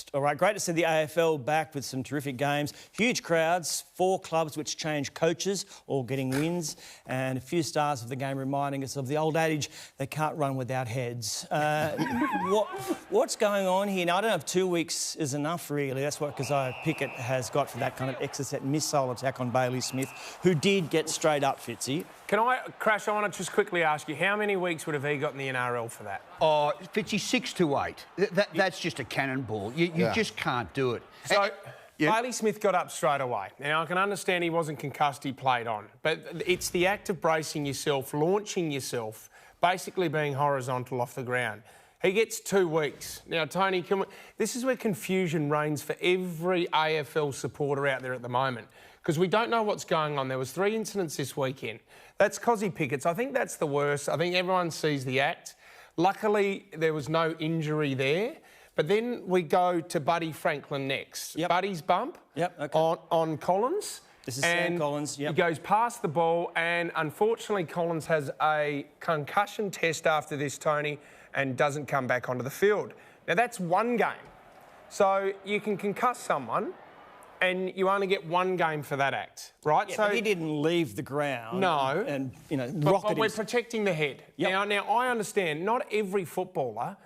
next. All right, great to see the AFL back with some terrific games. Huge crowds, 4 clubs which change coaches, all getting wins, and a few stars of the game reminding us of the old adage, they can't run without heads. What's going on here? Now, I don't know if 2 weeks is enough, really. That's what Keziah Pickett has got for that kind of exocet missile attack on Bailey Smith, who did get straight up, Fitzy. Can I, Crash, I want to just quickly ask you, how many weeks would have he got in the NRL for that? Oh, Fitzy, 6 to 8. That's just a cannonball. You just can't do it. So, Bailey Smith got up straight away. Now, I can understand he wasn't concussed, he played on. But it's the act of bracing yourself, launching yourself, basically being horizontal off the ground. He gets 2 weeks. Now, Tony, this is where confusion reigns for every AFL supporter out there at the moment, because we don't know what's going on. There was 3 incidents this weekend. That's Keziah Pickett's. I think that's the worst. I think everyone sees the act. Luckily, there was no injury there. But then we go to Buddy Franklin next. Yep. Buddy's bump on Collins. This is Sam Collins, He goes past the ball, and unfortunately Collins has a concussion test after this, Tony, and doesn't come back onto the field. Now, that's one game. So you can concuss someone and you only get 1 game for that act, right? Yeah, so but he didn't leave the ground. No. And rocketed. But we're protecting the head. Yep. Now, I understand not every footballer,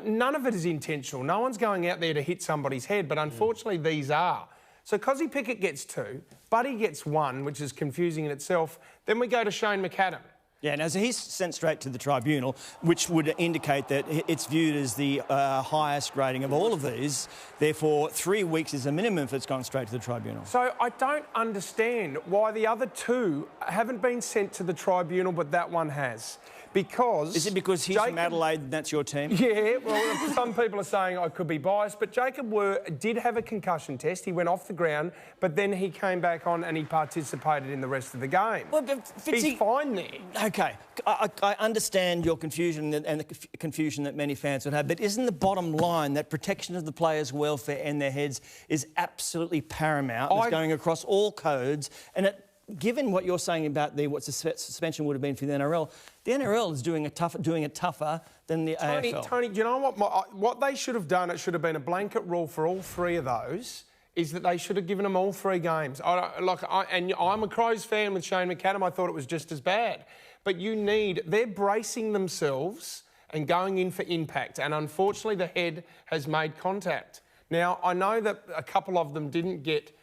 none of it is intentional. No one's going out there to hit somebody's head, but unfortunately these are. So Keziah Pickett gets 2, Buddy gets 1, which is confusing in itself. Then we go to Shane McAdam. Yeah, now, so he's sent straight to the tribunal, which would indicate that it's viewed as the highest rating of all of these. Therefore, 3 weeks is a minimum if it's gone straight to the tribunal. So I don't understand why the other 2 haven't been sent to the tribunal, but that one has. Because... Is it because he's from Adelaide and that's your team? Yeah, well, some people are saying I could be biased, but Jacob did have a concussion test. He went off the ground, but then he came back on and he participated in the rest of the game. Well, but Fitzy, he's fine there. OK, I understand your confusion and the confusion that many fans would have, but isn't the bottom line that protection of the players' welfare and their heads is absolutely paramount? It's going across all codes, and given what you're saying about what the suspension would have been for the NRL is doing it tougher than the AFL. Tony, do you know what they should have done? It should have been a blanket rule for all 3 of those. Is that they should have given them all 3 games. And I'm a Crows fan with Shane McAdam. I thought it was just as bad. But they're bracing themselves and going in for impact. And unfortunately, the head has made contact. Now, I know that a couple of them didn't get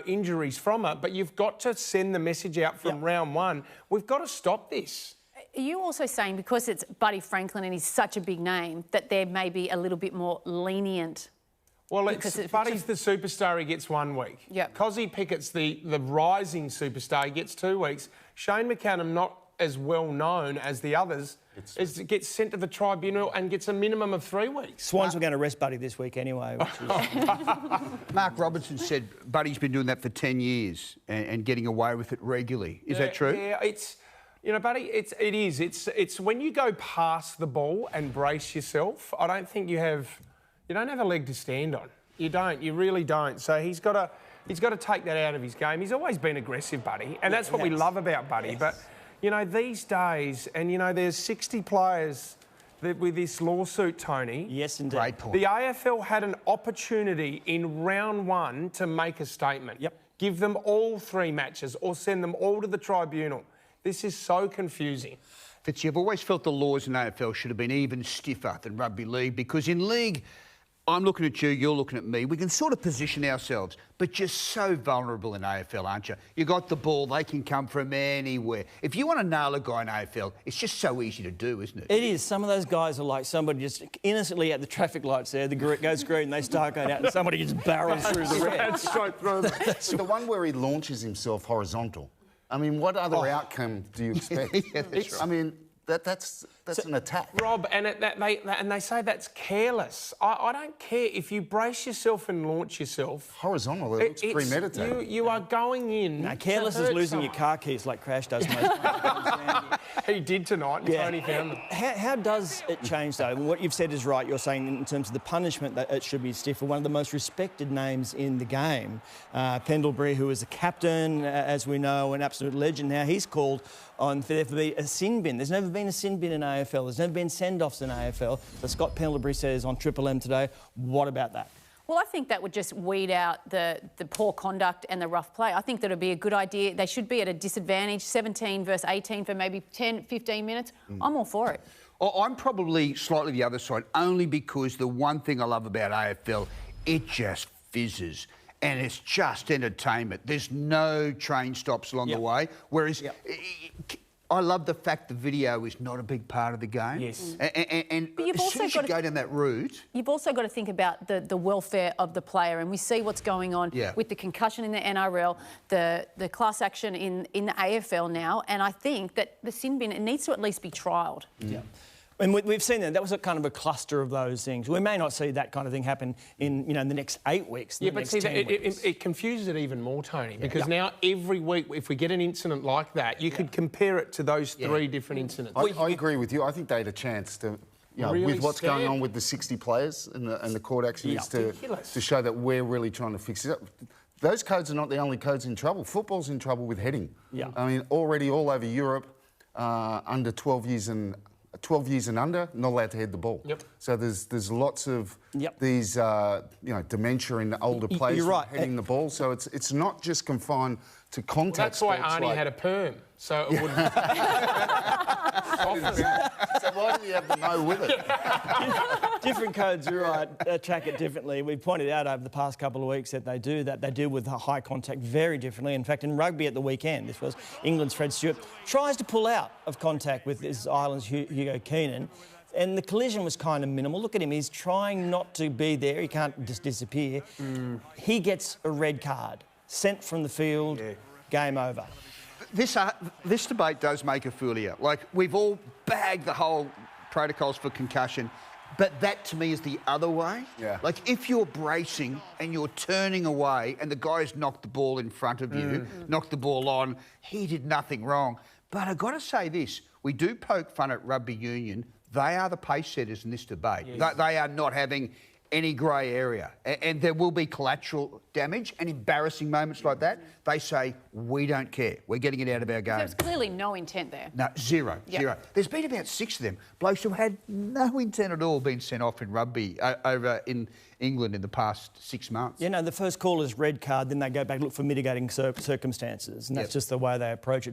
injuries from it, but you've got to send the message out from round 1. We've got to stop this. Are you also saying because it's Buddy Franklin and he's such a big name that there may be a little bit more lenient? Well, Buddy's the superstar, he gets 1 week. Yep. Keziah Pickett's the rising superstar, he gets 2 weeks. Shane McAdam, not as well known as the others, gets sent to the tribunal and gets a minimum of 3 weeks. Swans were going to arrest Buddy this week anyway. Mark Robertson said Buddy's been doing that for 10 years and getting away with it regularly. Is that true? Yeah, Buddy, it is. It's when you go past the ball and brace yourself, I don't think you don't have a leg to stand on. You don't. You really don't. So he's got to take that out of his game. He's always been aggressive, Buddy, and that's what we love about Buddy. Yes. But these days, and there's 60 players with this lawsuit, Tony. Yes, indeed. Great point. The AFL had an opportunity in round 1 to make a statement. Yep. Give them all 3 matches or send them all to the tribunal. This is so confusing. Fitzy, I've always felt the laws in AFL should have been even stiffer than rugby league, because in league, I'm looking at you, you're looking at me. We can sort of position ourselves, but you're so vulnerable in AFL, aren't you? You got the ball, they can come from anywhere. If you want to nail a guy in AFL, it's just so easy to do, isn't it? It is. Some of those guys are like somebody just innocently at the traffic lights there, the goes green, they start going out and somebody just barrels through the red. Straight through them. The one where he launches himself horizontal. I mean, what other outcome do you expect? I mean, that's an attack. Rob, and they say that's careless. I don't care. If you brace yourself and launch yourself... Horizontal, it looks premeditated. You are going in... No, careless is losing your car keys like Crash does most. He did tonight, and Tony found them. How does it change, though? What you've said is right. You're saying in terms of the punishment that it should be stiffer. One of the most respected names in the game, Pendlebury, who is a captain, as we know, an absolute legend. Now he's called on for there to be a sin bin. There's never been a sin bin in AFL. There's never been send-offs in AFL. So Scott Pendlebury says on Triple M today, what about that? Well, I think that would just weed out the poor conduct and the rough play. I think that would be a good idea. They should be at a disadvantage, 17 versus 18 for maybe 10, 15 minutes. I'm all for it. I'm probably slightly the other side, only because the one thing I love about AFL, it just fizzes. And it's just entertainment. There's no train stops along the way. Whereas I love the fact the video is not a big part of the game. Yes. And But you've as also soon as you go down that route... You've also got to think about the welfare of the player, and we see what's going on with the concussion in the NRL, the class action in the AFL now, and I think that the sin bin, it needs to at least be trialled. Yeah. And we've seen that. That was a kind of a cluster of those things. We may not see that kind of thing happen in, the next 8 weeks. Yeah, but see, it confuses it even more, Tony, because now every week, if we get an incident like that, you could compare it to those 3 different incidents. I agree with you. I think they had a chance to, really with what's going on with the 60 players and the court actions, to show that we're really trying to fix it up. Those codes are not the only codes in trouble. Football's in trouble with heading. Yeah. I mean, already all over Europe, under 12 years and under, not allowed to head the ball. Yep. So there's lots of these dementia in older players heading the ball. So it's not just confined to contact. Well, that's why Arnie had a perm, so it wouldn't. So why do you have the no with it? Different codes, you're right, track it differently. We've pointed out over the past couple of weeks that they do that. They deal with high contact very differently. In fact, in rugby at the weekend, this was England's Fred Stewart, tries to pull out of contact with this Ireland's Hugo Keenan, and the collision was kind of minimal. Look at him, he's trying not to be there. He can't just disappear. He gets a red card, sent from the field, game over. This debate does make a fool of you. Like, we've all bagged the whole protocols for concussion, but that to me is the other way. Yeah. Like, if you're bracing and you're turning away and the guy's knocked the ball in front of you, knocked the ball on, he did nothing wrong. But I've got to say this, we do poke fun at rugby union. They are the pace setters in this debate. Yes. They are not having any grey area. And there will be collateral damage and embarrassing moments like that. They say, we don't care. We're getting it out of our game. There's clearly no intent there. No, zero. There's been about 6 of them. Blokes who had no intent at all being sent off in rugby over in England in the past 6 months. The first call is red card, then they go back and look for mitigating circumstances. And that's just the way they approach it.